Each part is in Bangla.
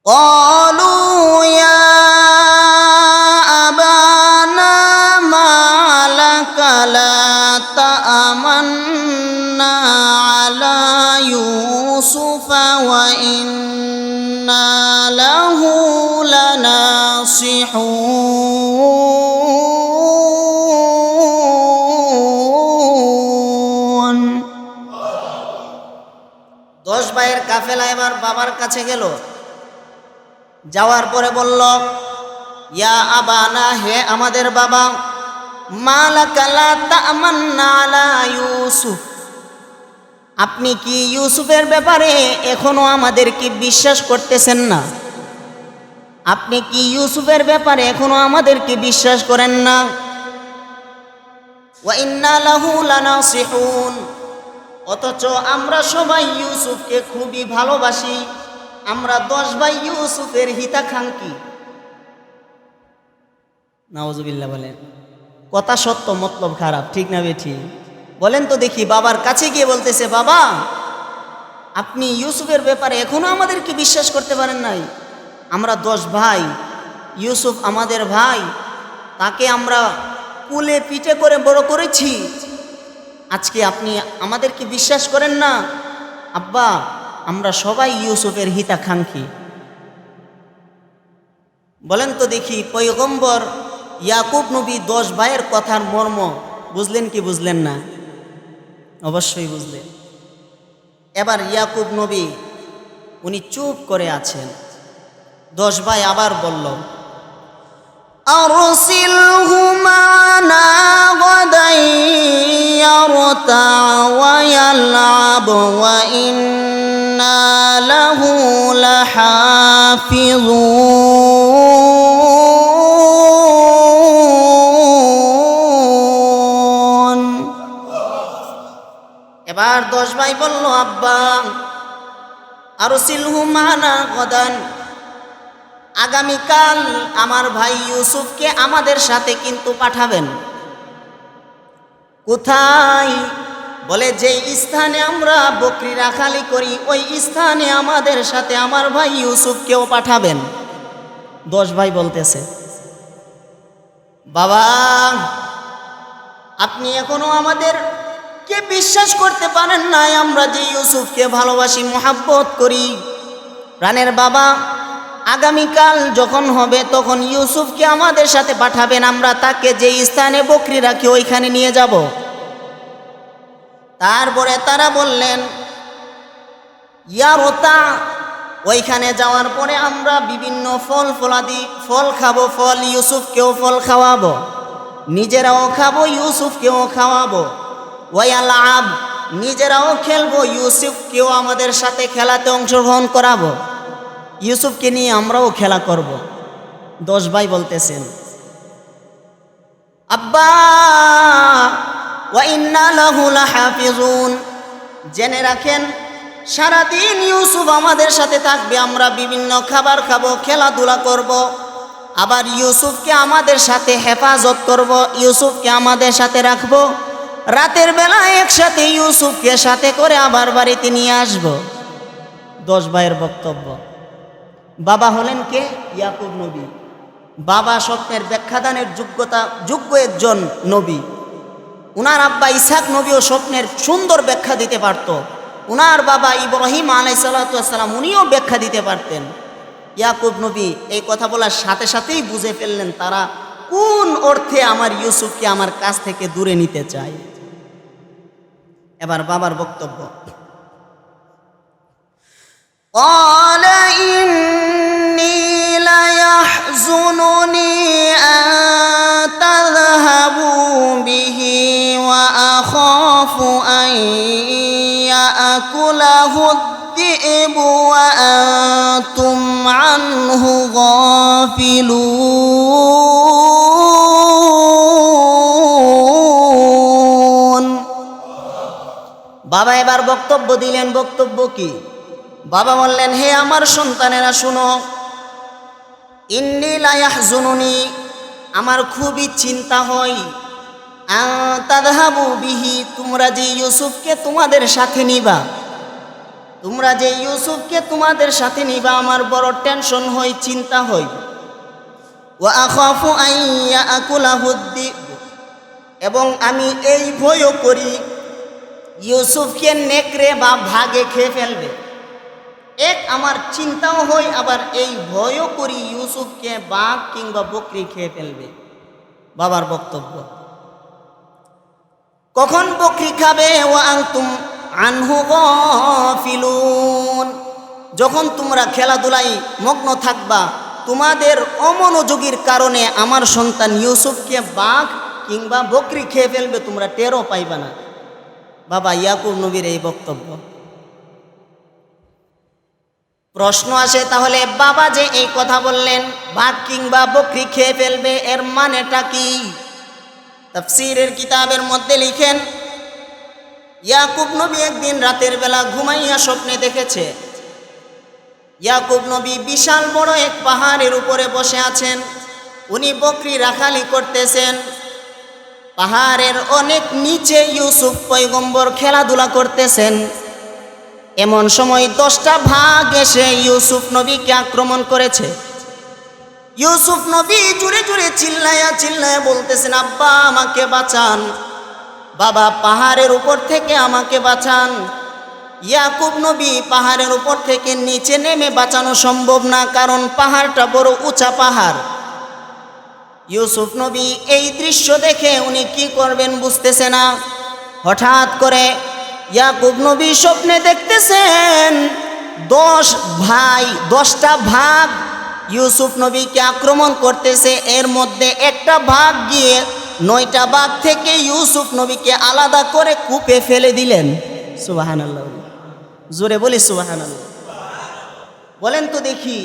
قالوا يا أبانا ما لك لا تأمنا على يوسف وإنا له لناصحون 10 ভাইয়ের কাফেলা এবার বাবার কাছে গেল। যাওয়ার পরে বলল, ইয়া আবানা, হে আমাদের বাবা, মালাকা লা তা'মান্না আলা ইউসুফ, আপনি কি ইউসুফের ব্যাপারে এখনো আমাদের কি বিশ্বাস করতেছেন না? আপনি কি ইউসুফের ব্যাপারে এখনো আমাদের কি বিশ্বাস করেন না? ওয়া ইন্না লাহু লানাসিহুন, অথচ আমরা সবাই ইউসুফকে খুবই ভালোবাসি। আমরা 10 ভাই ইউসুফের হিতাকাঙ্ক্ষী। নাউজুবিল্লাহ বলেন। কথা সত্য, মতলব খারাপ, ঠিক না বেঠিক? বলেন তো দেখি। বাবার কাছে গিয়ে বলতেছে, বাবা আপনি ইউসুফের ব্যাপারে এখনো আমাদের কি বিশ্বাস করতে পারেন নাই? আমরা 10 ভাই, ইউসুফ আমাদের ভাই, তাকে আমরা কুলে পিঠে করে বড় করেছি। আজকে আপনি আমাদের কি বিশ্বাস করেন না? আব্বা, আমরা সবাই ইউসুফের হিতাকাঙ্ক্ষী। বলেন তো দেখি, পয়গম্বর ইয়াকুব নবী 10 ভাইয়ের কথার মর্ম বুঝলেন কি বুঝলেন না? অবশ্যই বুঝলেন। এবার ইয়াকুব নবী উনি চুপ করে আছেন। 10 ভাই আবার বলল, আরসিলহু মা'না গাদান ইয়ারতা ওয়া ইয়ালআব ওয়া ইন্না লাহু লাহাফিজুন। এবার 10 ভাই বলল, আব্বা আরসিলহু মা'না গাদান, আগামীকাল আমার ভাই ইউসুফকে আমাদের সাথে কিন্তু পাঠাবেন। কোথায়? বলে যেই স্থানে আমরা বকরি রাখালি করি ওই স্থানে আমাদের সাথে আমার ভাই ইউসুফকেও পাঠাবেন। 10 ভাই বলতেছে, বাবা আপনি এখনো আমাদের কে বিশ্বাস করতে পারেন নাই? আমরা যে ইউসুফকে ভালোবাসি, মোহাব্বত করি, প্রাণের বাবা, আগামীকাল যখন হবে তখন ইউসুফকে আমাদের সাথে পাঠাবেন। আমরা তাকে যে স্থানে বকরি রাখি ওইখানে নিয়ে যাব। তারপরে তারা বললেন, ইয়ারতা, ওইখানে যাওয়ার পরে আমরা বিভিন্ন ফলাদি ফল খাবো, ফল ইউসুফকেও ফল খাওয়াবো, নিজেরাও খাবো, ইউসুফকেও খাওয়াবো। ওয়ায়ালআব, নিজেরাও খেলবো, ইউসুফকেও আমাদের সাথে খেলাতে অংশগ্রহণ করাবো, ইউসুফকে নিয়ে আমরাও খেলা করব। 10 ভাই বলতেছেন, আব্বা ওয়া ইন্না লাহু লাহাফিজুন, জেনে রাখেন সারাদিন ইউসুফ আমাদের সাথে থাকবে, আমরা বিভিন্ন খাবার খাবো, খেলাধুলা করব, আবার ইউসুফকে আমাদের সাথে হেফাজত করব, ইউসুফকে আমাদের সাথে রাখবো, রাতের বেলা একসাথে ইউসুফকে সাথে করে আবার বাড়িতে নিয়ে আসব। 10 ভাইয়ের বক্তব্য। বাবা হলেন কে? ইয়াকুব নবী। বাবা স্বপ্নের ব্যাখ্যাদানের যোগ্য একজন নবী। উনার আব্বা ইসহাক নবীও স্বপ্নের সুন্দর ব্যাখ্যা দিতে পারত। উনার বাবা ইব্রাহিম আলাইহিস সালাতু ওয়াস সালাম উনিও ব্যাখ্যা দিতে পারতেন। ইয়াকুব নবী এই কথা বলার সাথে সাথেই বুঝে ফেললেন তারা কোন অর্থে আমার ইউসুফকে আমার কাছ থেকে দূরে নিতে চায়। এবার বাবার বক্তব্য। قال إني ليحزنني أن تذهبوا به وأخاف أن يأكله الذئب وأنتم عنه غافلون। বাবা এবার বক্তব্য দিলেন। বক্তব্য কি? বাবা বললেন, হে আমার সন্তানেরা শুনো, ইন্নী লা ইয়াহজুনুনি, আমার খুবই চিন্তা হয়, তাযহাবু বিহি, তোমরা যে ইউসুফকে তোমাদের সাথে নিবা, তোমরা যে ইউসুফকে তোমাদের সাথে নিবা আমার বড় টেনশন হই, চিন্তা হই। ওয়া আখাফু আন ইয়াকুলাহু যিব, এবং আমি এই ভয়ও করি ইউসুফকে নেকড়ে বা ভাগে খেয়ে ফেলবে। এক আমার চিন্তাও হয়, আবার এই ভয়ও করি ইউসুফকে বাঘ কিংবা বকরি খেয়ে ফেলবে। বাবার বক্তব্য, কখন বকরি খাবে? ওয়া আনতুম আনহু গাফিলুন, যখন তোমরা খেলাধুলায় মগ্ন থাকবা, তোমাদের অমনোযোগীর কারণে আমার সন্তান ইউসুফকে বাঘ কিংবা বকরি খেয়ে ফেলবে, তোমরা টেরও পাইবা না। বাবা ইয়াকুব নবীর এই বক্তব্য। প্রশ্ন আসে, তাহলে বাবা যে এই কথা বললেন বাঘ কিংবা বকরি খেয়ে ফেলবে, এর মানেটা কি? তাফসীরের কিতাবের মধ্যে লিখেন, ইয়াকুব নবী একদিন রাতের বেলা ঘুমাইয়া স্বপ্নে দেখেছে ইয়াকুব নবী বিশাল বড় এক পাহাড়ের উপরে বসে আছেন। উনি বকরি রাখালি করতেছেন। পাহাড়ের অনেক নিচে ইউসুফ পয়গম্বর খেলাধুলা করতেছেন। এমন সময় 10টা বাঘ এসে ইউসুফ নবীকে আক্রমণ করেছে। ইউসুফ নবী জুড়ে জুড়ে চিল্লায়া চিল্লায়া বলতেছেন, আব্বা আমাকে বাঁচান, বাবা পাহাড়ের উপর থেকে আমাকে বাঁচান। ইয়াকুব নবী পাহাড়ের উপর থেকে নিচে নেমে বাঁচানো সম্ভব না, কারণ পাহাড়টা বড় উঁচা পাহাড়। ইউসুফ নবী এই দৃশ্য দেখে উনি কি করবেন বুঝতেছে না। হঠাৎ করে ইয়াকুব নবী স্বপ্নে দেখতেছেন 10টা ভাগ ইউসুফ নবীকে আক্রমণ করতেছে। এর মধ্যে একটা ভাগ গিয়ে 9টা ভাগ থেকে ইউসুফ নবীকে আলাদা করে কূপে ফেলে দিলেন। সুবহানাল্লাহ, জোরে বলি সুবহানাল্লাহ। বলেন তো দেখি,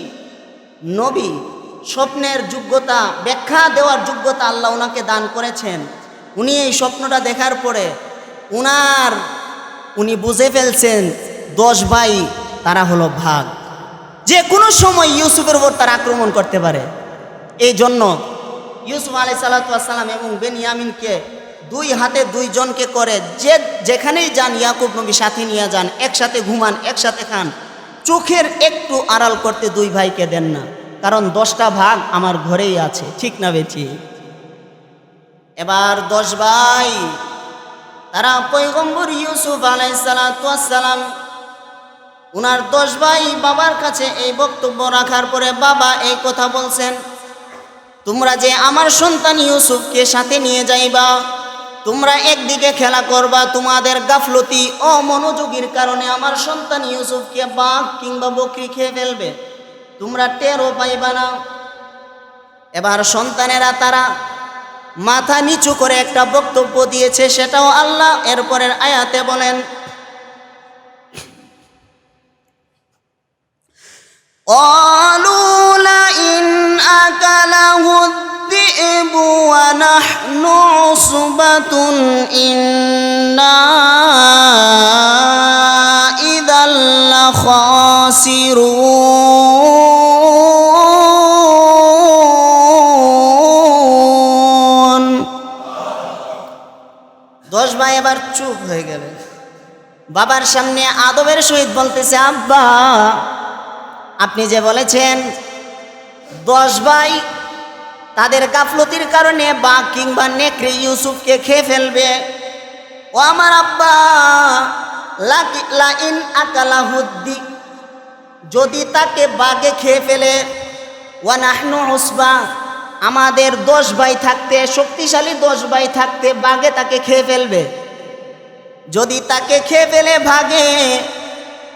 নবী স্বপ্নের যোগ্যতা, ব্যাখ্যা দেওয়ার যোগ্যতা আল্লাহ ওনাকে দান করেছেন। উনি এই স্বপ্নটা দেখার পরে উনি বুঝে ফেলছেন 10 ভাই তারা হলো ভাগ, যে কোনো সময় ইউসুফের উপর তারা আক্রমণ করতে পারে। এই জন্য ইউসুফ আলাইহিস সালাতু ওয়াস সালাম এবং বেনিয়ামিনকে 2 হাতে 2 জনকে করে যেখানেই যান ইয়াকুব নবী সাথে নিয়ে যান, একসাথে ঘুমান, একসাথে খান। চোখের একটু আড়াল করতে 2 ভাইকে দেন না, কারণ 10টা ভাগ আমার ঘরেই আছে, ঠিক না বেঠি? এবার 10 ভাই তারা পয়গম্বর ইউসুফ আলাইহিস সালাতু ওয়াস সালাম উনার 10 ভাই বাবার কাছে এই বক্তব্য রাখার পরে বাবা এই কথা বলছেন, তোমরা যে আমার সন্তান ইউসুফকে সাথে নিয়ে যাইবা, তোমরা একদিকে খেলা করবা, তোমাদের গাফলতি অমনোযোগীর কারণে আমার সন্তান ইউসুফকে বাঘ কিংবা বকরি খেয়ে ফেলবে, তোমরা টেরও পাইবা না। এবার সন্তানেরা তারা মাথা নিচু করে একটা বক্তব্য দিয়েছে, সেটাও আল্লাহ এরপরের আয়াতে বলেন, قالوا لئن أكله الذئب ونحن عصبة إنا إذا لخاسرون। 10 ভাই এবার চুপ হয়ে গেলেন। বাবার সামনে আদবের সহিত বলতেছে, আব্বা আপনি যে বলেছেন 10 ভাই তাদের গাফলতির কারণে বাঘ কিংবা নেকড়ে ইউসুফকে খেয়ে ফেলবে, ও আমার আব্বা, লাইন আকালাহুদ্দি, যদি তাকে বাঘে খেয়ে ফেলে, ওয়া নাহনু উসবা, আমাদের 10 ভাই থাকতে, শক্তিশালী 10 ভাই থাকতে বাঘে তাকে খেয়ে ফেলবে, যদি তাকে খেয়ে ফেলে ভাগে,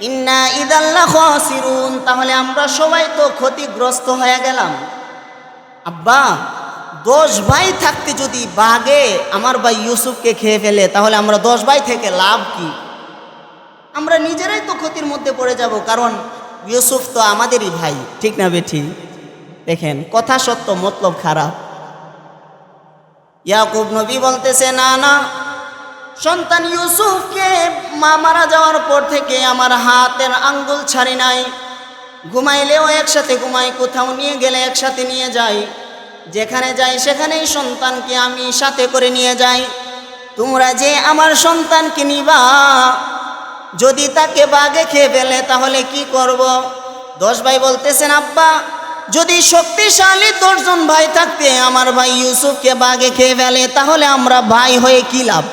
ইন্না ইযাল লাখাসিরুন, তাহলে আমরা সবাই তো ক্ষতিগ্রস্ত হয়ে গেলাম। আব্বা 10 ভাই থাকতে যদি বাঘে আমার ভাই ইউসুফকে খেয়ে ফেলে, তাহলে আমরা 10 ভাই থেকে লাভ কি? আমরা নিজেরাই তো ক্ষতির মধ্যে পড়ে যাব, কারণ ইউসুফ তো আমাদেরই ভাই, ঠিক না বেঠি? দেখেন কথা সত্য, মতলব খারাপ। ইয়াকুব নবী বলতেছে, না না, সন্তান ইউসুফকে মা মারা যাওয়ার পর থেকে আমার হাতের আঙ্গুল ছাড়ি নাই, ঘুমাইলেও একসাথে ঘুমাই, কোথাও নিয়ে গেলে একসাথে নিয়ে যাই, যেখানে যাই সেখানেই সন্তানকে আমি সাথে করে নিয়ে যাই। তোমরা যে আমার সন্তানকে নিবা, যদি তাকে বাঘে খেয়ে ফেলে তাহলে কি করব? 10 ভাই বলতেছেন, আব্বা যদি শক্তিশালী 10 জন ভাই থাকতে আমার ভাই ইউসুফকে বাঘে খেয়ে ফেলে তাহলে আমরা ভাই হয়ে কি লাভ?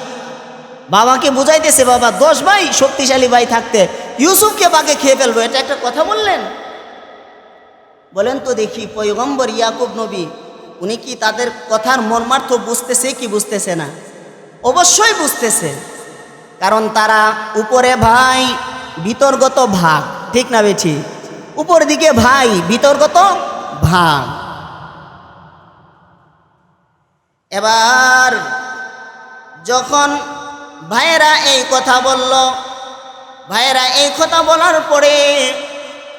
বাবাকে বুঝাইতেছে, বাবা 10 ভাই শক্তিশালী ভাই থাকতে ইউসুফকে বাঘে খেয়ে ফেলবো, এটা একটা কথা বললেন? বলেন তো দেখি, পয়গম্বর ইয়াকুব নবী উনি কি তাদের কথার মর্মার্থ বুঝতেছে কি বুঝতেছে না? অবশ্যই বুঝতেছে, কারণ তারা উপরে ভাই বিতর্গত ভাগ, ঠিক না বেঠি? উপর দিকে ভাই বিতর্গত ভাগ। এবার যখন ভাইয়েরা এই কথা বলল, ভাইয়েরা এই কথা বলার পরে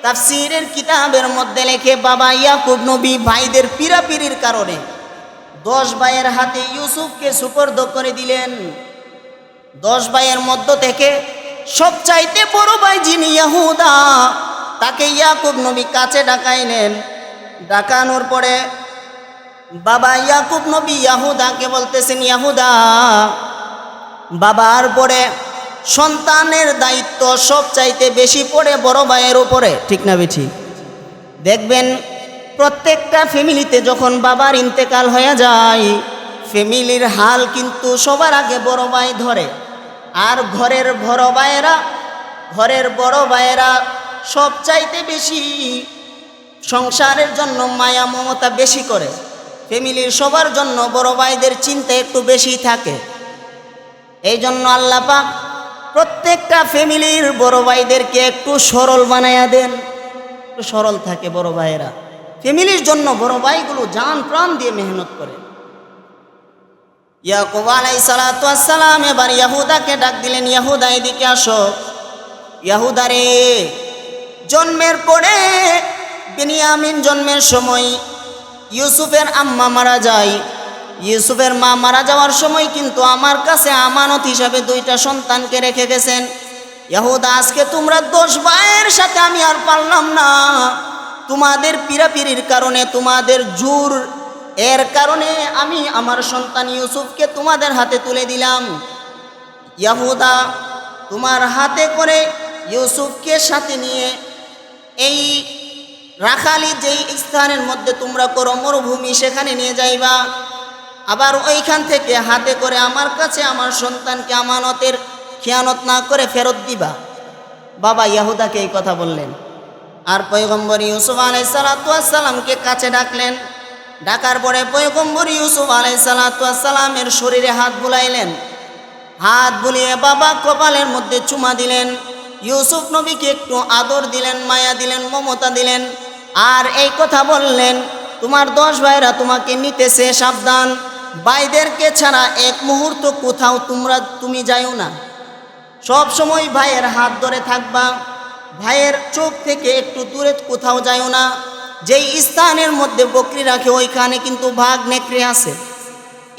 তাফসীরের কিতাবের মধ্যে লেখে, বাবা ইয়াকুব নবী ভাইদের পীড়াপিড়ির কারণে 10 ভাইয়ের হাতে ইউসুফকে সুপর্দ করে দিলেন। 10 ভাইয়ের মধ্য থেকে সবচাইতে বড় ভাই যিনি ইয়াহুদা, তাকে ইয়াকুব নবী কাছে ডাকাইলেন। ডাকানোর পরে বাবা ইয়াকুব নবী ইয়াহুদাকে বলতেছেন, ইয়াহুদা বাবার পরে সন্তানের দায়িত্ব সবচাইতে বেশি পড়ে বড় ভাইয়ের উপরে, ঠিক না বেঠি? দেখবেন প্রত্যেকটা ফ্যামিলিতে যখন বাবার ইন্তেকাল হয়ে যায়, ফ্যামিলির হাল কিন্তু সবার আগে বড় ভাই ধরে। আর ঘরের বড় ভাইয়েরা সবচাইতে বেশি সংসারের জন্য মায়া মমতা বেশি করে। ফ্যামিলির সবার জন্য বড় ভাইদের চিন্তা একটু বেশি থাকে। এই জন্য আল্লাহ পাক প্রত্যেকটা ফ্যামিলির বড় ভাইদেরকে একটু সরল বানায়া দেন, একটু সরল থাকে বড় ভাইয়েরা। ফ্যামিলির জন্য বড় ভাইগুলো জান প্রাণ দিয়ে মেহনত করে। ইয়াকুব আলাইহিস সালাতু ওয়াস সালাম এবার ইয়াহুদাকে ডাক দিলেন, ইয়াহুদা এদিকে আসো। ইয়াহুদা রে, জন্মের পরে বিনিয়ামিন জন্মের সময় ইউসুফের আম্মা মারা যায়। ইউসুফের মা মারা যাওয়ার সময় কিন্তু আমার কাছে আমানত হিসাবে 2টা সন্তানকে রেখে গেছেন। ইয়াহুদা, আজকে তোমরা 10 ভাইয়ের সাথে আমি আর পারলাম না, তোমাদের পীড়াপিড়ির কারণে, তোমাদের জোর এর কারণে আমি আমার সন্তান ইউসুফকে তোমাদের হাতে তুলে দিলাম। ইয়াহুদা, তোমার হাতে করে ইউসুফকে সাথে নিয়ে এই রাখালি যেই স্থানের মধ্যে তোমরা করো মরুভূমি, সেখানে নিয়ে যাইবা। আবার ওইখান থেকে হাতে করে আমার কাছে আমার সন্তানকে আমানতের খেয়ানত না করে ফেরত দিবা। বাবা ইয়াহুদাকে এই কথা বললেন। আর পয়গম্বর ইউসুফ আলাইহিস সালাতু ওয়াস সালামকে কাছে ডাকলেন। ডাকার পরে পয়গম্বর ইউসুফ আলাইহিস সালাতু ওয়াস সালামের শরীরে হাত বুলাইলেন। হাত বুলিয়ে বাবা কপালের মধ্যে চুমা দিলেন। ইউসুফ নবীকে একটু আদর দিলেন, মায়া দিলেন, মমতা দিলেন। আর এই কথা বললেন, তোমার 10 ভাইরা তোমাকে নিতেছে, সাবধান, ভাইদেরকে ছাড়া এক মুহূর্ত কোথাও তুমি যাইও না। সব সময় ভাইয়ের হাত ধরে থাকবা, ভাইয়ের চোখ থেকে একটু দূরে কোথাও যাইও না। যেই স্থানের মধ্যে বকরি রাখে ওইখানে কিন্তু ভাগ নেকড়ে আছে।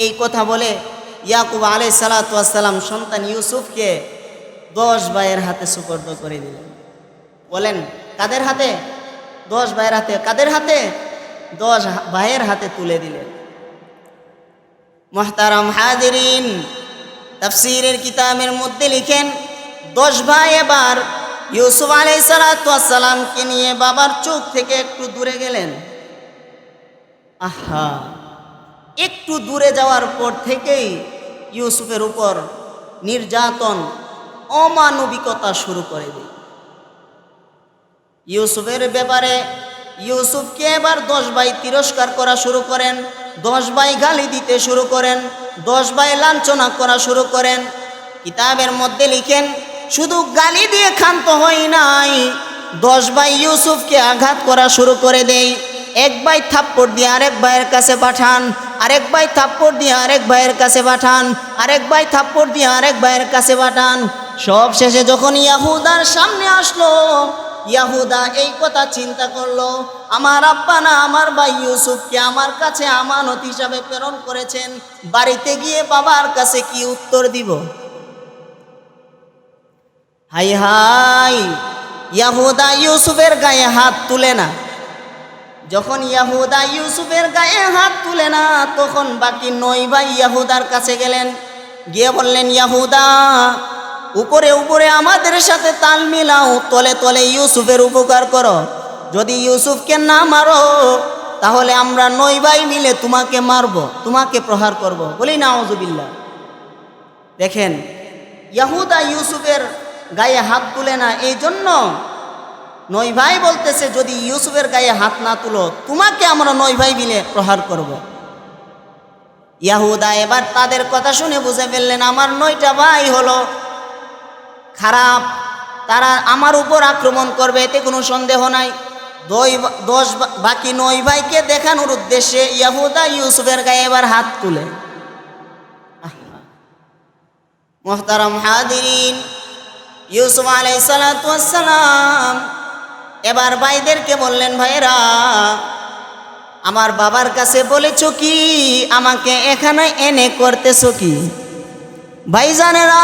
এই কথা বলে ইয়াকুব আলাইহিস সালাতু ওয়াস সালাম সন্তান ইউসুফকে 10 ভাইয়ের হাতে সুপর্দ করে দিলেন। বলেন কাদের হাতে? 10 ভাইয়ের হাতে। কাদের হাতে? 10 ভাইয়ের হাতে তুলে দিলেন। মুহতারাম হাজিরিন, তাফসীরের কিতাবের মধ্যে লিখেন 10 ভাই এবার ইউসুফ আলাইহিস সালাতু ওয়াস সালামকে নিয়ে বাবার চোখ থেকে একটু দূরে গেলেন। আহা, একটু দূরে যাওয়ার পর থেকেই ইউসুফের উপর নির্যাতন, অমানবিকতা শুরু করে দেয়। ইউসুফের ব্যাপারে ইউসুফকে এবার 10 ভাই তিরস্কার করা শুরু করেন, 10 ভাই গালি দিতে শুরু করেন, 10 ভাই লাঞ্ছনা করা শুরু করেন। কিতাবের মধ্যে লিখেন শুধু গালি দিয়ে ক্ষান্ত হয় নাই, 10 ভাই ইউসুফকে আঘাত করা শুরু করে দেয়। এক ভাই থাপ্পড় দিয়ে আরেক ভাইয়ের কাছে পাঠান, আরেক ভাই থাপ্পড় দিয়ে আরেক ভাইয়ের কাছে পাঠান, আরেক ভাই থাপ্পড় দিয়ে আরেক ভাইয়ের কাছে পাঠান। সব শেষে যখন ইয়াহুদার সামনে আসলো, ইয়াহুদা এই কথা চিন্তা করলো, আমার আব্বা না আমার ভাই ইউসুফকে আমার কাছে আমানত হিসাবে প্রেরণ করেছেন, বাড়িতে গিয়ে বাবার কাছে কি উত্তর দিব? হাই হাই, ইয়াহুদা ইউসুফের গায়ে হাত তুলে না। যখন ইয়াহুদা ইউসুফের গায়ে হাত তুলে না, তখন বাকি 9 ভাই ইয়াহুদার কাছে গেলেন, গিয়ে বললেন, ইয়াহুদা উপরে উপরে আমাদের সাথে তাল মিলাও, তলে তলে ইউসুফের উপকার করো। যদি ইউসুফকে না মারো তাহলে আমরা 9 ভাই মিলে তোমাকে মারব, তোমাকে প্রহার করব। বলি নাউজুবিল্লাহ। দেখেন, ইয়াহুদা ইউসুফের গায়ে হাত তুলে না, এই জন্য 9 ভাই বলতেছে যদি ইউসুফের গায়ে হাত না তুলো তোমাকে আমরা 9 ভাই মিলে প্রহার করব। ইয়াহুদা এবার তাদের কথা শুনে বুঝে ফেললেন আমার 9টা ভাই হলো খারাপ, তারা আমার উপর আক্রমণ করবে, এতে কোনো সন্দেহ নাই। বাকি 9 ভাইকে দেখানোর উদ্দেশ্যে ইয়াহুদা ইউসুফের গায়ে এবার হাত তুলে। মুহতারাম হাদিরিন, ইউসুফ আলাইহিস সালাতু ওয়াস সালাম এবার ভাইদেরকে বললেন, ভাইরা আমার বাবার কাছে বলেছো কি, আমাকে এখানে এনে করতেছো কি? ভাইজানেরা,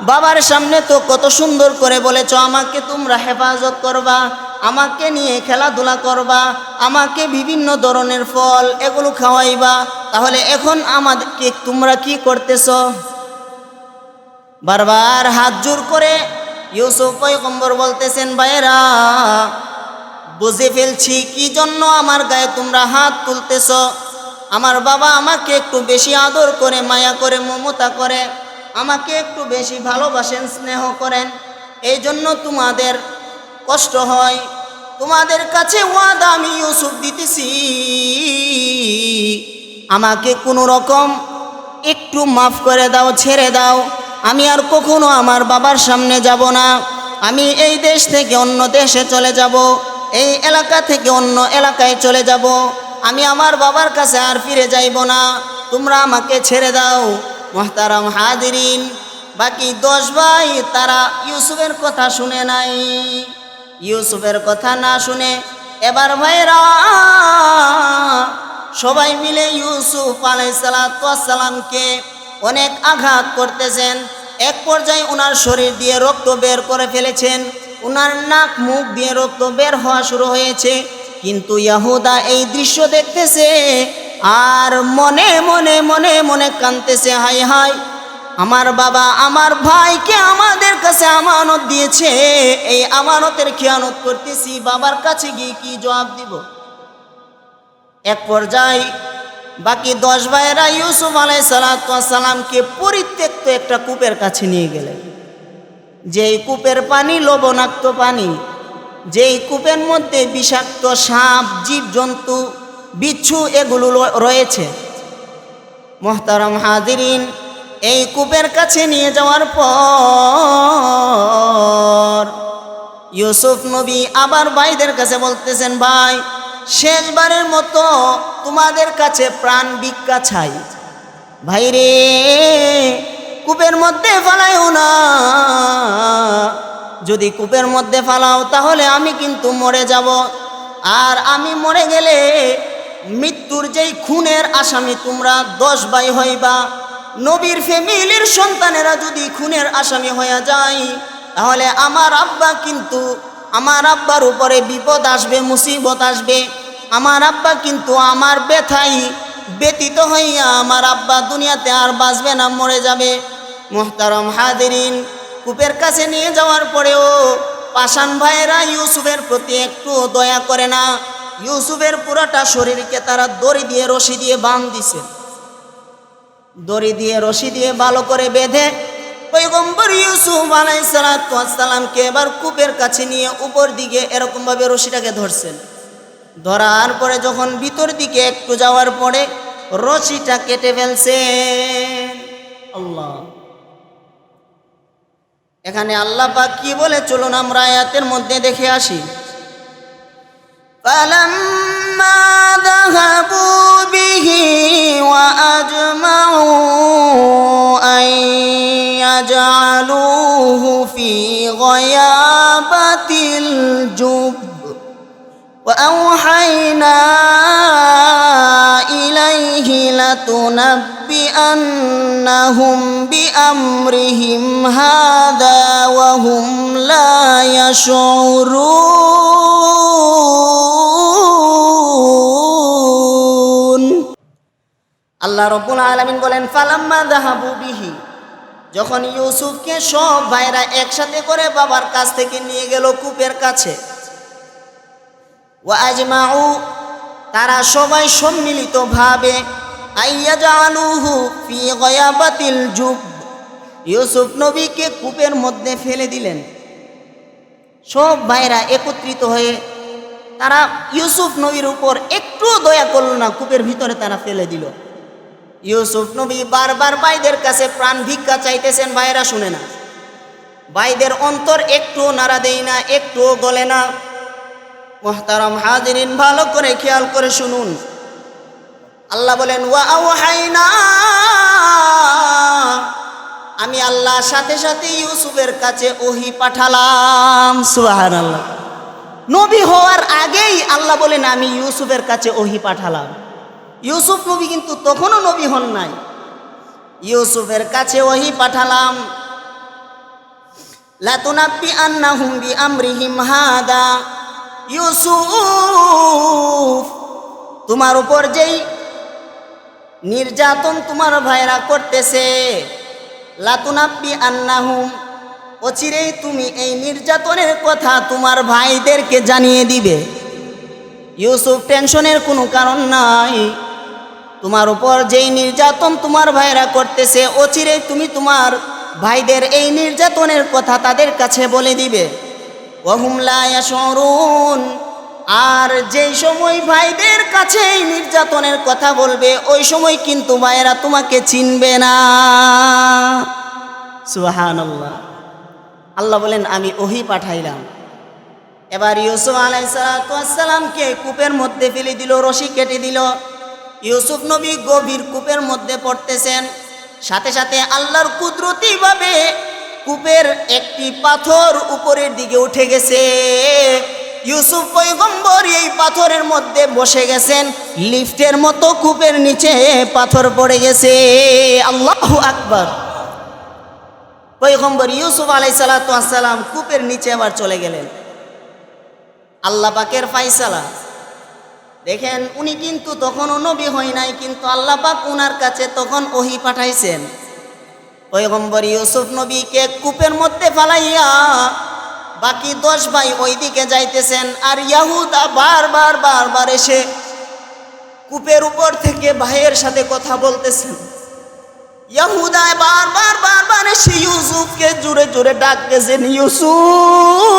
বাবার সামনে তো কত সুন্দর করে বলেছো আমাকে তোমরা হেফাজত করবা, আমাকে নিয়ে খেলাধুলা করবা, আমাকে বিভিন্ন ধরনের ফল এগুলো খাওয়াইবা, তাহলে এখন আমাদেরকে তোমরা কি করতেছো? বারবার হাত জোর করে ইউসুফ পয়গম্বর বলতেছেন, ভাইরা বুঝে ফেলছি কি জন্য আমার গায়ে তোমরা হাত তুলতেছ। আমার বাবা আমাকে একটু বেশি আদর করে, মায়া করে, মমতা করে, আমাকে একটু বেশি ভালোবাসেন, স্নেহ করেন, এই জন্য তোমাদের কষ্ট হয়। তোমাদের কাছে ওয়াদা আমি ইউসুফ দিতেছি, আমাকে কোনো রকম একটু মাফ করে দাও, ছেড়ে দাও। আমি আর কখনো আমার বাবার সামনে যাব না, আমি এই দেশ থেকে অন্য দেশে চলে যাব, এই এলাকা থেকে অন্য এলাকায় চলে যাব, আমি আমার বাবার কাছে আর ফিরে যাইব না, তোমরা আমাকে ছেড়ে দাও। মুহতারাম হাদিরিন, বাকি 10 ভাই তারা ইউসুফের কথা শুনে নাই। ইউসুফের কথা না শুনে এবার ভাইরা সবাই মিলে ইউসুফ আলাইহিস সালাতু ওয়াস সালামকে অনেক আঘাত করতেছেন। এক পর্যায়ে ওনার শরীর দিয়ে রক্ত বের করে ফেলেছেন, ওনার নাক মুখ দিয়ে রক্ত বের হওয়া শুরু হয়েছে। কিন্তু ইয়াহুদা এই দৃশ্য দেখতেছে আর মনে মনে মনে মনে কাঁদতেছে, হাই হাই, আমার বাবা আমার ভাইকে আমাদের কাছে আমানত দিয়েছে, এই আমানতের খেয়ানত করতেছি, বাবার কাছে গিয়ে কি জবাব দিব? এক পর্যায়ে বাকি 10 ভাইয়েরা ইউসুফ আলাইহিস সালাতু ওয়াস সালামকে পরিত্যক্ত একটা কূপের কাছে নিয়ে গেলেন। যেই কূপের পানি লবণাক্ত পানি, যেই কূপের মধ্যে বিষাক্ত সাপ, জীবজন্তু, বিচ্ছু এগুলো রয়েছে। মুহতারাম হাদিরিন, এই কূপের কাছে নিয়ে যাওয়ার পর ইউসুফ নবী আবার ভাইদের কাছে বলতেছেন, ভাই শেষবারের মতো তোমাদের কাছে প্রাণ ভিক্ষা চাই, ভাইরে কূপের মধ্যে ফালাইও না, যদি কূপের মধ্যে ফালাও তাহলে আমি কিন্তু মরে যাব, আর আমি মরে গেলে মৃত্যুর যেই খুনের আসামি তোমরা 10 ভাই হইবা, নবীর ফ্যামিলির সন্তানেরা যদি খুনের আসামি হয়ে যায় তাহলে আমার আব্বার উপরে বিপদ আসবে, মুসিবত আসবে, আমার আব্বা কিন্তু আমার ব্যথাই ব্যতীত হইয়া আমার আব্বা দুনিয়াতে আর বাঁচবে না, মরে যাবে। মুহতারাম হাদিরিন, কূপের কাছে নিয়ে যাওয়ার পরেও পাষাণ ভাইয়েরা ইউসুফের প্রতি একটু দয়া করে না। ইউসুফের পুরোটা শরীরকে তারা দড়ি দিয়ে রশি দিয়ে বাঁধ দিছে, দড়ি দিয়ে রশি দিয়ে ভালো করে বেঁধে পয়গম্বর ইউসুফ আলাইহিস সালাতু ওয়াস সালামকে এবার কূপের কাছে নিয়ে উপর দিকে এরকম ভাবে রশিটাকে ধরছেন। ধরার পরে যখন ভিতর দিকে একটু যাওয়ার পরে রশিটা কেটে ফেলছেন। আল্লাহ, এখানে আল্লাহ পাক কি বলে চলুন আমরা আয়াতের মধ্যে দেখে আসি। ফালাম্মা যাহাবু বিহি ওয়া আজমাউ আন ইয়াজআলুহু ফি গয়াবাতিল জুব ওয়া আওহাইনা ইলাইহি লাতুনাব্বিআন্নাহুম বিআমরিহিম হাযা ওয়া হুম লা ইয়াশউরুন। আল্লাহ রাব্বুল আলামিন বলেন, ফালাম্মা যাহাবু বিহি, যখন ইউসুফকে সব ভাইরা একসাথে করে বাবার কাছ থেকে নিয়ে গেল কূপের কাছে, ওয়া আজমাউ, তারা সবাই সম্মিলিতভাবে আইয়াজালুহু ফি গয়াবাতিল জুব, ইউসুফ নবীকে কূপের মধ্যে ফেলে দিলেন। সব ভাইরা একত্রিত হয়ে তারা ইউসুফ নবীর উপর একটু দয়া করল না, কূপের ভিতরে তারা ফেলে দিল। ইউসুফ নবী বারবার ভাইদের কাছে প্রাণ ভিক্ষা চাইতেছেন, ভাইরা শুনে না। ভাইদের অন্তর একটু নাড়া দেয় না, একটুও গলে না। মুহতারাম হাজিরিন, ভালো করে খেয়াল করে শুনুন। আল্লাহ বলেন, ওয়া আওহাইনা, আমি আল্লাহ সাথে সাথে ইউসুফের কাছে ওহী পাঠালাম। সুবহানাল্লাহ। নবী হওয়ার আগেই আল্লাহ বলেন আমি ইউসুফের কাছে ওহী পাঠালাম। ইউসুফ নবী কিন্তু তখনও নবী হন নাই। ইউসুফের কাছে ওহী পাঠালাম। লাতুনাব্বি আন্নাহুম বিআমরিহিম হাদা, ইউসুফ, তোমার উপর যেই নির্যাতন তোমার ভাইরা করতেছে, লাতুনাব্বি আন্নাহুম, অচিরেই তুমি এই নির্যাতনের কথা তোমার ভাইদেরকে জানিয়ে দিবে। ইউসুফ, টেনশনের কোনো কারণ নাই। তোমার উপর যেই নির্যাতন তোমার ভাইরা করতেছে, অচিরেই তুমি তোমার ভাইদের এই নির্যাতনের কথা তাদের কাছে বলে দিবে। ওয়াহুম লা ইয়াশউরুন, আর যেই সময় ভাইদের কাছে এই নির্যাতনের কথা বলবে, ওই সময় কিন্তু ভাইরা তোমাকে চিনবে না। সুবহানাল্লাহ। আল্লাহ বলেন আমি ওহী পাঠাইলাম। এবার ইউসুফ আলাইহিস সালামকে কূপের মধ্যে ফেলে দিল, রশি কেটে দিল। ইউসুফ নবী গভীর কূপের মধ্যে পড়তেছেন। সাথে সাথে আল্লাহর কুদরতিভাবে কূপের একটি পাথর উপরের দিকে উঠে গেছে। ইউসুফ পয়গম্বর এই পাথরের মধ্যে বসে গেছেন। লিফটের মতো কূপের নিচে পাথর পড়ে গেছে। আল্লাহু আকবার। পয়গম্বর ইউসুফ আলাইহিস সালাম কূপের নিচে আবার চলে গেলেন। আল্লাহ পাকের ফায়সালা দেখেন, উনি কিন্তু তখনও নবী হয় নাই, কিন্তু আল্লাহ পাক উনার কাছে তখন ওহী পাঠাইছেন। পয়গম্বর ইউসুফ নবীকে কূপের মধ্যে ফালাইয়া বাকি 10 ভাই ওইদিকে যাইতেছেন, আর ইয়াহুদা বারবার এসে কূপের উপর থেকে ভাইয়ের সাথে কথা বলতেছেন। ইয়াহুদা বারবার এসে ইউসুফকে জোরে জোরে ডাকতেছেন, ইউসুফ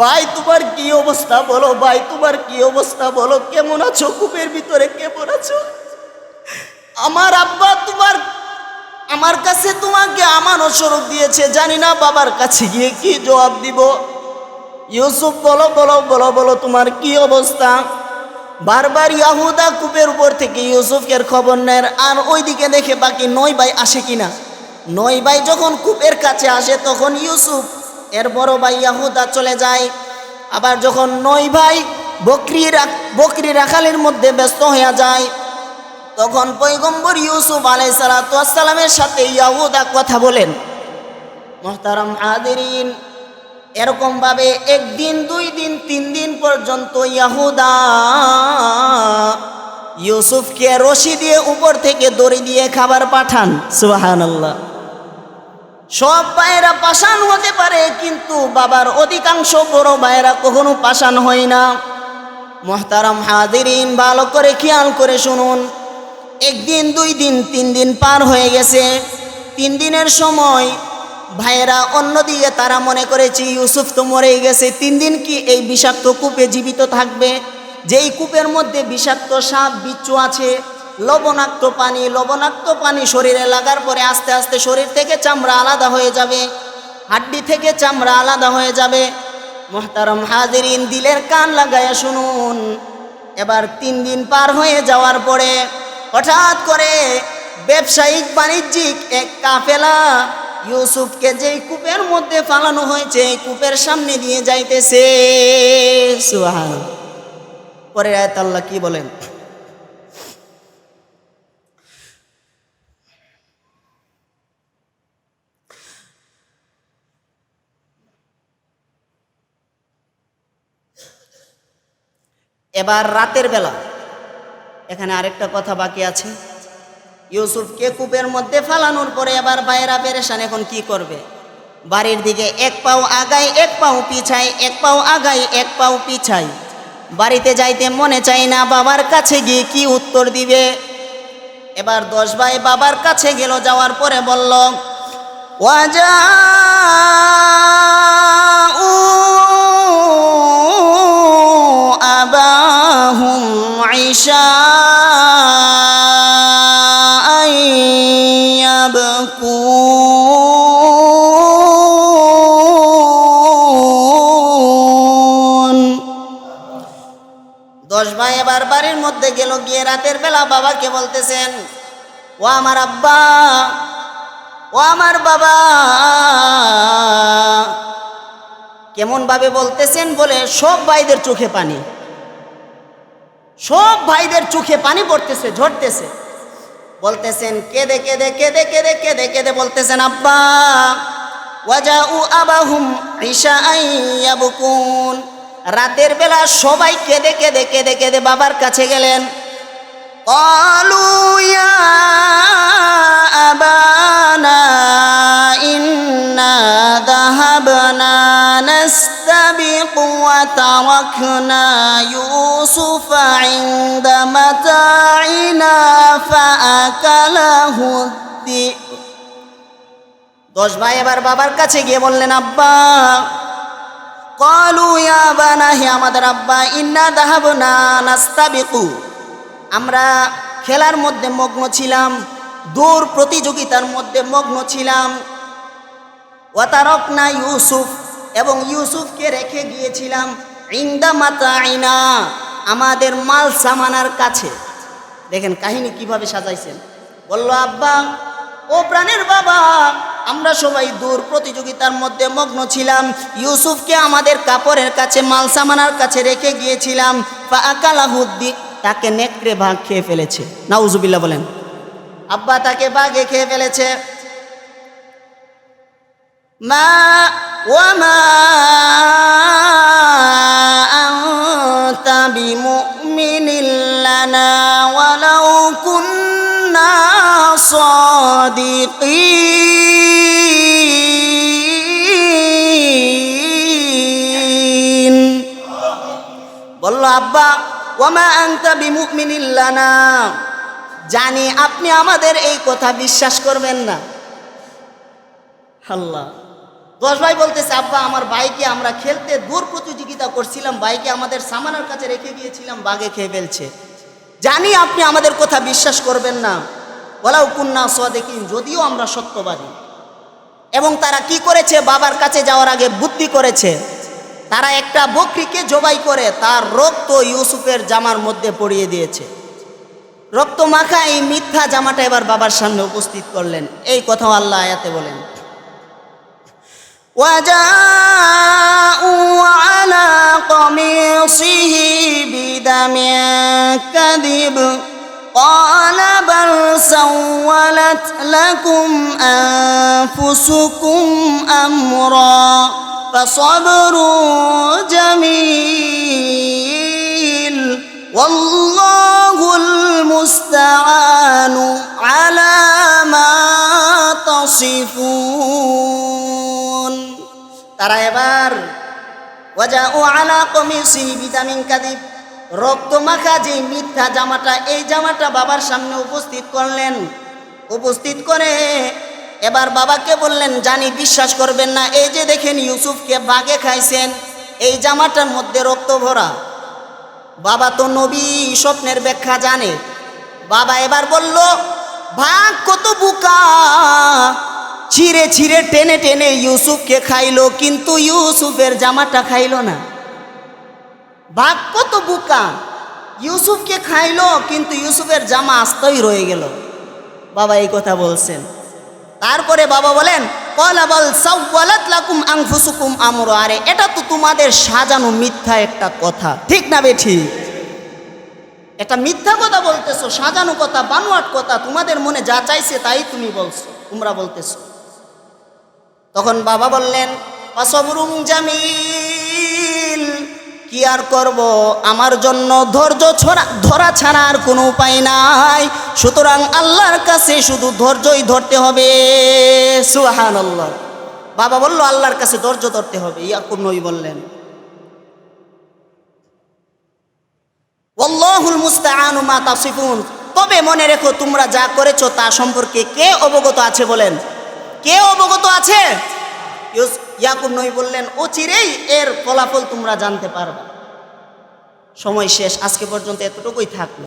ভাই তোমার কি অবস্থা বলো, ভাই তোমার কি অবস্থা বলো, কেমন আছো, কূপের ভিতরে কেমন আছো? আমার আব্বা আমার কাছে তোমাকে আমানত স্বরূপ দিয়েছে, জানি না বাবার কাছে গিয়ে কি জবাব দিব। ইউসুফ বলো বলো বলো বলো তোমার কি অবস্থা? বারবার ইয়াহুদা কূপের উপর থেকে ইউসুফের খবর নেয়, আর ওইদিকে দেখে বাকি 9 ভাই আসে কিনা। 9 ভাই যখন কূপের কাছে আসে, তখন ইউসুফ এর বড় ভাই ইয়াহুদা চলে যায়। আবার যখন 9 ভাই বকরি রাখালের মধ্যে ব্যস্ত হয়ে যায়, তখন পয়গম্বর ইউসুফ আলাইহিস সালামের সাথে ইয়াহুদা কথা বলেন। মুহতারাম হাজিরিন, এরকম ভাবে 1 দিন 2 দিন 3 দিন পর্যন্ত ইয়াহুদা ইউসুফকে রশি দিয়ে উপর থেকে দড়ি দিয়ে খাবার পাঠান। সুবহানাল্লাহ। সব ভাইয়েরা পাষাণ হতে পারে, কিন্তু বাবার অধিকাংশ বড় ভাইয়েরা কখনো পাষাণ হয় না। মুহতারাম হাজিরিন, ভালো করে খেয়াল করে শুনুন। 1 দিন 2 দিন 3 দিন পার হয়ে গেছে। 3 দিনের সময় ভাইয়েরা অন্যদিকে তারা মনে করেছে ইউসুফ তো মরেই গেছে। 3 দিন কি এই বিষাক্ত কূপে জীবিত থাকবে? যেই কূপের মধ্যে বিষাক্ত সাপ বিচ্ছু আছে, লবণাক্ত পানি শরীরে লাগার পরে আস্তে আস্তে শরীর থেকে চামড়া আলাদা হয়ে যাবে, হাড্ডি থেকে চামড়া আলাদা হয়ে যাবে। মুহতারাম হাজিরিন, দিলের কান লাগায়া শুনুন। এবার 3 দিন পার হয়ে যাওয়ার পরে হঠাৎ করে ব্যবসায়িক বাণিজ্যিক এক কাফেলা ইউসুফকে যেই কূপের মধ্যে ফালানো হয়েছে, এই কূপের সামনে দিয়ে যাইতেছে। সুবহানাল্লাহ। পরের আয়াত আল্লাহ কি বলেন? এবার রাতের বেলা, এখানে আরেকটা কথা বাকি আছে। ইউসুফকে কূপের মধ্যে ফালানোর পরে এবার ভাইয়েরা পেরেশান, এখন কি করবে? বাড়ির দিকে এক পাও আগায় এক পাও পিছায়, এক পাও আগায় এক পাও পিছায়। বাড়িতে যাইতে মনে চায় না, বাবার কাছে গিয়ে কি উত্তর দিবে? এবার 10 ভাই বাবার কাছে গেল, যাওয়ার পরে বলল ওয়াজাউ আবাহুম ইশাআন ইয়াবকুন। 10 ভাই এবার বাড়ির মধ্যে গেল, গিয়ে রাতের বেলা বাবাকে বলতেছেন, ও আমার আব্বা, ও আমার বাবা। কেমন ভাবে বলতেছেন বলে সব ভাইদের চোখে পানি, সব ভাইদের চোখে পানি পড়তেছে, ঝরতেছে। বলতেছেন কেঁদে কেঁদে কেঁদে কেঁদে কেঁদে কেঁদে বলতেছেন, আব্বা ওয়াজাউ আবাহুম ইশাআন ইয়াবকুন। রাতের বেলা সবাই কেঁদে কেঁদে কেঁদে কেঁদে বাবার কাছে গেলেন। ক্বালু ইয়া আবানা ইন্না যাহাবনা নাস্তাবিকু ওয়া তারাকনা ইউসুফা ইনদা মাতাইনা ফাআকালাহু যিব। 10 ভাই এবার বাবার কাছে গিয়ে বললেন, আব্বা। ক্বালু ইয়া আবানা, হে আমাদের আব্বা, ইন্না যাহাবনা নাস্তাবিকু, আমরা খেলার মধ্যে মগ্ন ছিলাম, দৌড় প্রতিযোগিতার মধ্যে মগ্ন ছিলাম। ওয়া তারাকনা ইউসুফ, এবং ইউসুফকে রেখে গিয়েছিলাম ইনদা মাতাইনা, আমাদের মাল সামানার কাছে। দেখেন কাহিনী কিভাবে সাজাইছেন। বলল, আব্বা ও প্রাণের বাবা, আমরা সবাই দৌড় প্রতিযোগিতার মধ্যে মগ্ন ছিলাম, ইউসুফকে আমাদের কাপড়ের কাছে মাল সামানার কাছে রেখে গিয়েছিলাম। ফাআকালাহু যিব, তাকে নেকড়ে বাঘ খেয়ে ফেলেছে। নাউজুবিল্লাহ বলেন। আব্বা তাকে বাঘে খেয়ে ফেলেছে। মা ওয়া মা আনতা বিমুমিনিন লানা ওয়ালাউ কুন্না সাদিকিন। বলল, আব্বা ওয়া মা আনতা বিমুমিনিন লানা, জানি আপনি আমাদের এই কথা বিশ্বাস করবেন না। আল্লাহ। 10 ভাই বলতেছে, আব্বা আমার ভাইকে আমরা খেলতে দৌড় প্রতিযোগিতা করছিলাম, ভাইকে আমাদের সামানার কাছে রেখে গিয়েছিলাম, বাঘে খেয়ে ফেলছে, জানি আপনি আমাদের কথা বিশ্বাস করবেন না। ওয়ালাউ কুন্না সাদিকিন, যদিও আমরা সত্যবাদী। এবং তারা কি করেছে, বাবার কাছে যাওয়ার আগে বুদ্ধি করেছে। তারা একটা বকরিকে জবাই করে তার রক্ত ইউসুফের জামার মধ্যে পরিয়ে দিয়েছে। রক্ত মাখা এই মিথ্যা জামাটা এবার বাবার সামনে উপস্থিত করলেন। এই কথাও আল্লাহ আয়াতে বলেন, ওয়াজাউ আলা কমিসিহি বিদামিন কাযিব ক্বালা বাল সাওয়ালাত লাকুম আনফুসুকুম আমরা ফাসাবরু জামিল ওয়াল্লাহুল মুস্তাআনু আলা মা তাসিফুন। তারা এবার ওয়াজাউ আলা কমিসিহি বিদামিন কাযিব, রক্ত মাখা যে মিথ্যা জামাটা, এই জামাটা বাবার সামনে উপস্থিত করলেন। উপস্থিত করে এবার বাবাকে বললেন, জানি বিশ্বাস করবেন না, এই যে দেখেন ইউসুফকে বাঘে খাইছেন, এই জামাটার মধ্যে রক্ত ভরা। বাবা তো নবী, স্বপ্নের ব্যাখ্যা জানে। বাবা এবার বলল, বাঘ কত বোকা, ছিঁড়ে ছিঁড়ে টেনে টেনে ইউসুফকে খাইলো, কিন্তু ইউসুফের জামাটা খাইলো না। বাঘ কত বোকা, ইউসুফকে খাইলো কিন্তু ইউসুফের জামা আস্তই রয়ে গেল। বাবা এই কথা বলছেন। তারপরে বাবা বলেন, ক্বালা বাল সাওয়ালাত লাকুম আনফুসুকুম আমরা, আরে এটা তো তোমাদের সাজানো মিথ্যা একটা কথা, ঠিক না বেঠি? এটা মিথ্যা কথা বলতেছো, সাজানো কথা, বানোয়াট কথা, তোমাদের মনে যা চাইছে তাই তুমি বলছো, তোমরা বলতেছো। তখন বাবা বললেন, ফাসবরুম জামিল, কি আর করব, আমার জন্য ধৈর্য ধরা ছাড়া আর কোনো উপায় নাই। সুতরাং আল্লাহর কাছে শুধু ধৈর্যই ধরতে হবে। সুবহানাল্লাহ। বাবা বলল আল্লাহর কাছে ধৈর্য ধরতে হবে। ইয়াকুব নবী বললেন ওয়াল্লাহুল মুস্তাআনু মা তাসিফুন। তবে মনে রেখো তোমরা যা করেছো তা সম্পর্কে কে অবগত আছে? বলেন, কে অবগত আছে? ইয়াকুব নবী বললেন অচিরেই এর ফলাফল তোমরা জানতে পারবে। সময় শেষ, আজকে পর্যন্ত এতটুকুই থাকলো।